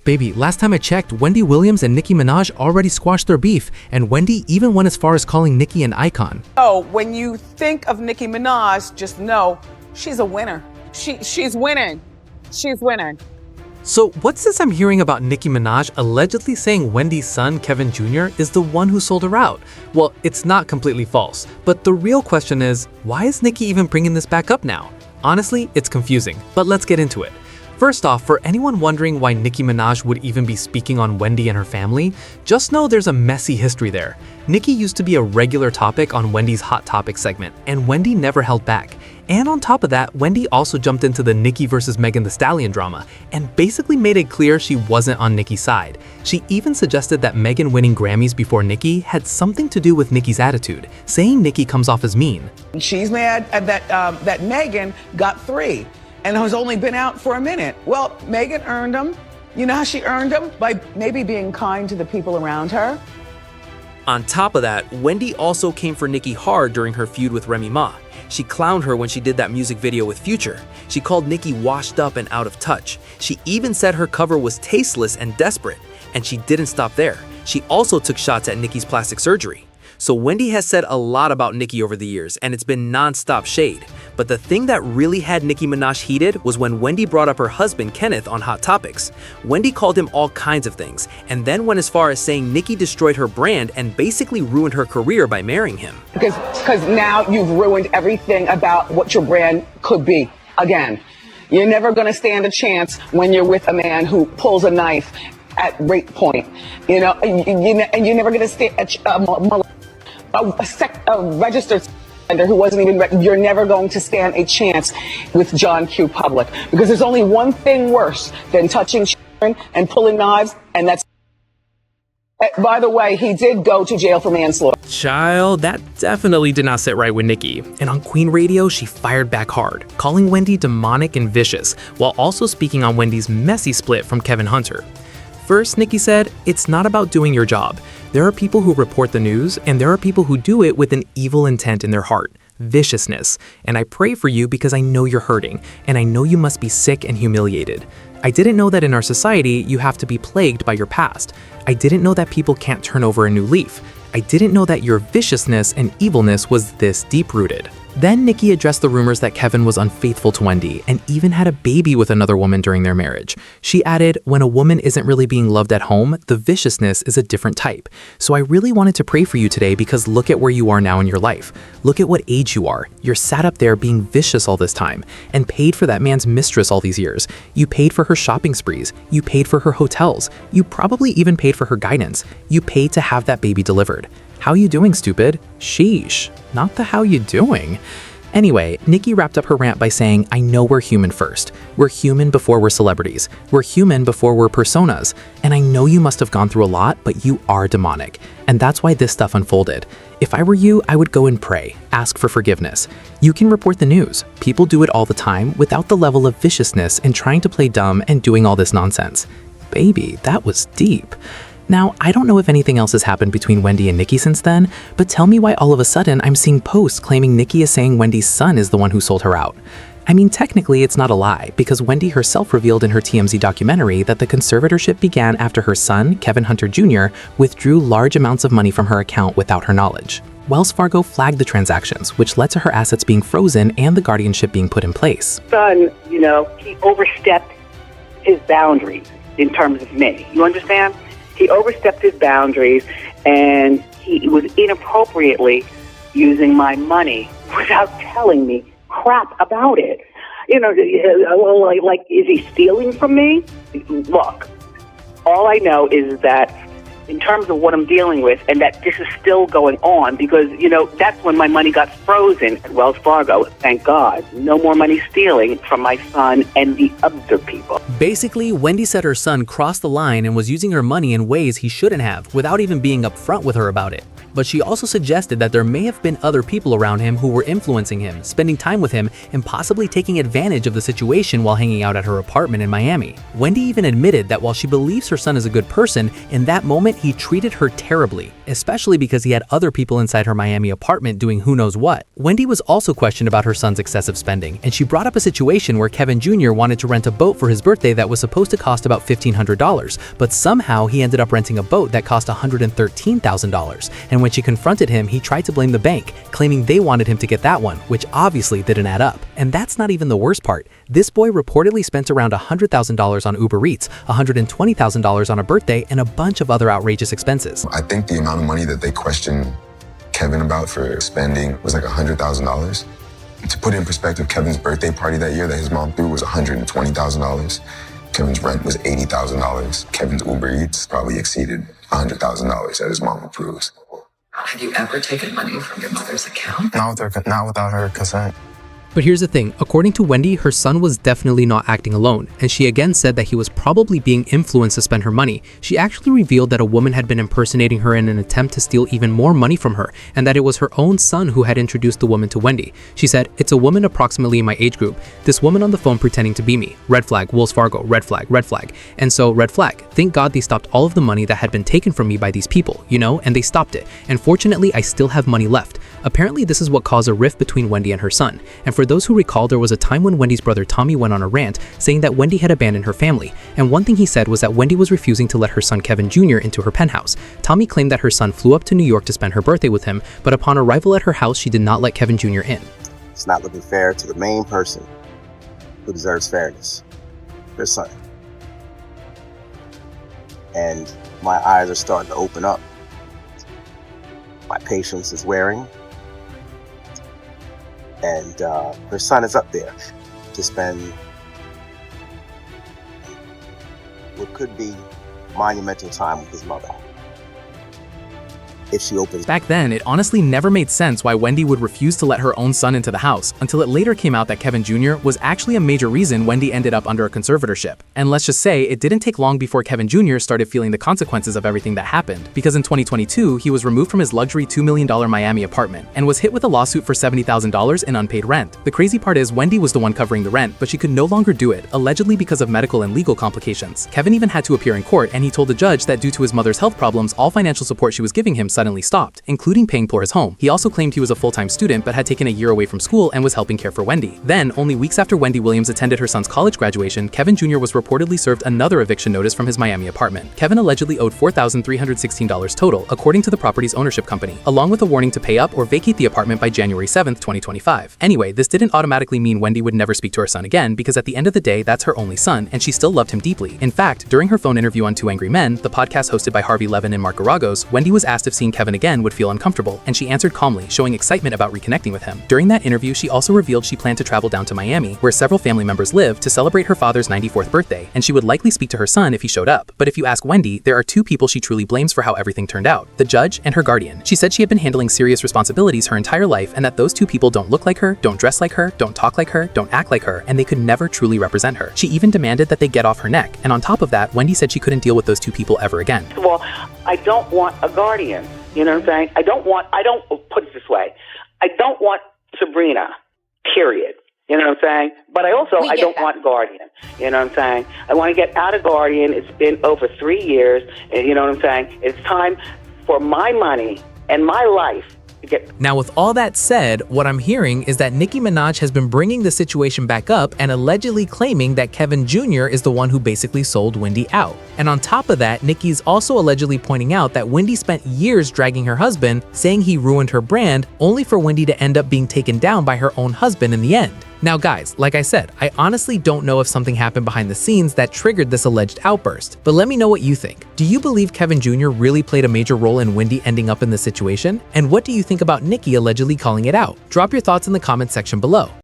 Baby, last time I checked, Wendy Williams and Nicki Minaj already squashed their beef, and Wendy even went as far as calling Nicki an icon. Oh, when you think of Nicki Minaj, just know she's a winner. She's winning. She's winning. So what's this I'm hearing about Nicki Minaj allegedly saying Wendy's son, Kevin Jr., is the one who sold her out? Well, it's not completely false, but the real question is, why is Nicki even bringing this back up now? Honestly, it's confusing, but let's get into it. First off, for anyone wondering why Nicki Minaj would even be speaking on Wendy and her family, just know there's a messy history there. Nicki used to be a regular topic on Wendy's Hot Topic segment, and Wendy never held back. And on top of that, Wendy also jumped into the Nicki versus Megan Thee Stallion drama and basically made it clear she wasn't on Nicki's side. She even suggested that Megan winning Grammys before Nicki had something to do with Nicki's attitude, saying Nicki comes off as mean. She's mad that Megan got 3 and has only been out for a minute. Well, Megan earned them. You know how she earned them? By maybe being kind to the people around her. On top of that, Wendy also came for Nicki hard during her feud with Remy Ma. She clowned her when she did that music video with Future. She called Nicki washed up and out of touch. She even said her cover was tasteless and desperate. And she didn't stop there. She also took shots at Nicki's plastic surgery. So Wendy has said a lot about Nicki over the years, and it's been non-stop shade. But the thing that really had Nicki Minaj heated was when Wendy brought up her husband, Kenneth, on Hot Topics. Wendy called him all kinds of things, and then went as far as saying Nicki destroyed her brand and basically ruined her career by marrying him. Because now you've ruined everything about what your brand could be. Again, you're never going to stand a chance when you're with a man who pulls a knife at rape point. You know, and you're never going to stay a registered offender who wasn't even you're never going to stand a chance with John Q. Public, because there's only one thing worse than touching children and pulling knives, and that's, by the way, he did go to jail for manslaughter. Child, that definitely did not sit right with Nicki. And on Queen Radio, she fired back hard, calling Wendy demonic and vicious, while also speaking on Wendy's messy split from Kevin Hunter. First, Nicki said, it's not about doing your job. There are people who report the news, and there are people who do it with an evil intent in their heart, viciousness. And I pray for you because I know you're hurting, and I know you must be sick and humiliated. I didn't know that in our society, you have to be plagued by your past. I didn't know that people can't turn over a new leaf. I didn't know that your viciousness and evilness was this deep-rooted. Then Nicki addressed the rumors that Kevin was unfaithful to Wendy and even had a baby with another woman during their marriage. She added, when a woman isn't really being loved at home, the viciousness is a different type. So I really wanted to pray for you today because look at where you are now in your life. Look at what age you are. You're sat up there being vicious all this time and paid for that man's mistress all these years. You paid for her shopping sprees. You paid for her hotels. You probably even paid for her guidance. You paid to have that baby delivered. How you doing, stupid? Sheesh, not the how you doing. Anyway, Nicki wrapped up her rant by saying, I know we're human first. We're human before we're celebrities. We're human before we're personas. And I know you must have gone through a lot, but you are demonic. And that's why this stuff unfolded. If I were you, I would go and pray, ask for forgiveness. You can report the news. People do it all the time without the level of viciousness and trying to play dumb and doing all this nonsense. Baby, that was deep. Now, I don't know if anything else has happened between Wendy and Nicki since then, but tell me why all of a sudden I'm seeing posts claiming Nicki is saying Wendy's son is the one who sold her out. I mean, technically it's not a lie, because Wendy herself revealed in her TMZ documentary that the conservatorship began after her son, Kevin Hunter Jr., withdrew large amounts of money from her account without her knowledge. Wells Fargo flagged the transactions, which led to her assets being frozen and the guardianship being put in place. Son, you know, he overstepped his boundaries in terms of me. You understand? He overstepped his boundaries, and he was inappropriately using my money without telling me crap about it. You know, like, is he stealing from me? Look, all I know is that in terms of what I'm dealing with, and that this is still going on, because, you know, that's when my money got frozen at Wells Fargo. Thank God. No more money stealing from my son and the other people. Basically, Wendy said her son crossed the line and was using her money in ways he shouldn't have without even being upfront with her about it. but she also suggested that there may have been other people around him who were influencing him, spending time with him, and possibly taking advantage of the situation while hanging out at her apartment in Miami. Wendy even admitted that while she believes her son is a good person, in that moment he treated her terribly, especially because he had other people inside her Miami apartment doing who knows what. Wendy was also questioned about her son's excessive spending, and she brought up a situation where Kevin Jr. wanted to rent a boat for his birthday that was supposed to cost about $1,500, but somehow he ended up renting a boat that cost $113,000. And when she confronted him, he tried to blame the bank, claiming they wanted him to get that one, which obviously didn't add up. And that's not even the worst part. This boy reportedly spent around $100,000 on Uber Eats, $120,000 on a birthday, and a bunch of other outrageous expenses. I think the amount of money that they questioned Kevin about for spending was like $100,000. To put it in perspective, Kevin's birthday party that year that his mom threw was $120,000. Kevin's rent was $80,000. Kevin's Uber Eats probably exceeded $100,000 that his mom approves. Have you ever taken money from your mother's account? Not without her consent. But here's the thing, according to Wendy, her son was definitely not acting alone, and she again said that he was probably being influenced to spend her money. She actually revealed that a woman had been impersonating her in an attempt to steal even more money from her, and that it was her own son who had introduced the woman to Wendy. She said, "It's a woman approximately in my age group. This woman on the phone pretending to be me. Red flag, Wells Fargo, red flag, red flag." And so, red flag. Thank God they stopped all of the money that had been taken from me by these people, and they stopped it. And fortunately, I still have money left. Apparently, this is what caused a rift between Wendy and her son. And for those who recall, there was a time when Wendy's brother Tommy went on a rant saying that Wendy had abandoned her family. And one thing he said was that Wendy was refusing to let her son Kevin Jr. into her penthouse. Tommy claimed that her son flew up to New York to spend her birthday with him, but upon arrival at her house, she did not let Kevin Jr. in. It's not looking fair to the main person who deserves fairness, her son. And my eyes are starting to open up. My patience is wearing. And her son is up there to spend what could be monumental time with his mother. If she opens. Back then, it honestly never made sense why Wendy would refuse to let her own son into the house, until it later came out that Kevin Jr. was actually a major reason Wendy ended up under a conservatorship. And let's just say, it didn't take long before Kevin Jr. started feeling the consequences of everything that happened, because in 2022, he was removed from his luxury $2 million Miami apartment, and was hit with a lawsuit for $70,000 in unpaid rent. The crazy part is, Wendy was the one covering the rent, but she could no longer do it, allegedly because of medical and legal complications. Kevin even had to appear in court, and he told the judge that due to his mother's health problems, all financial support she was giving him suddenly stopped, including paying for his home. He also claimed he was a full-time student but had taken a year away from school and was helping care for Wendy. Then, only weeks after Wendy Williams attended her son's college graduation, Kevin Jr. was reportedly served another eviction notice from his Miami apartment. Kevin allegedly owed $4,316 total, according to the property's ownership company, along with a warning to pay up or vacate the apartment by January 7th, 2025. Anyway, this didn't automatically mean Wendy would never speak to her son again, because at the end of the day, that's her only son, and she still loved him deeply. In fact, during her phone interview on Two Angry Men, the podcast hosted by Harvey Levin and Mark Garagos, Wendy was asked if seeing Kevin again would feel uncomfortable, and she answered calmly, showing excitement about reconnecting with him. During that interview, she also revealed she planned to travel down to Miami, where several family members live, to celebrate her father's 94th birthday, and she would likely speak to her son if he showed up. But if you ask Wendy, there are two people she truly blames for how everything turned out: the judge and her guardian. She said she had been handling serious responsibilities her entire life, and that those two people don't look like her, don't dress like her, don't talk like her, don't act like her, and they could never truly represent her. She even demanded that they get off her neck, and on top of that, Wendy said she couldn't deal with those two people ever again. Well, I don't want a guardian. You know what I'm saying? I don't put it this way. I don't want Sabrina, period. You know what I'm saying? But I don't want Guardian. You know what I'm saying? I want to get out of Guardian. It's been over 3 years. And you know what I'm saying? It's time for my money and my life. Now, with all that said, what I'm hearing is that Nicki Minaj has been bringing the situation back up and allegedly claiming that Kevin Jr. is the one who basically sold Wendy out. And on top of that, Nicki's also allegedly pointing out that Wendy spent years dragging her husband, saying he ruined her brand, only for Wendy to end up being taken down by her own husband in the end. Now guys, like I said, I honestly don't know if something happened behind the scenes that triggered this alleged outburst, but let me know what you think. Do you believe Kevin Jr. really played a major role in Wendy ending up in this situation? And what do you think about Nicki allegedly calling it out? Drop your thoughts in the comments section below.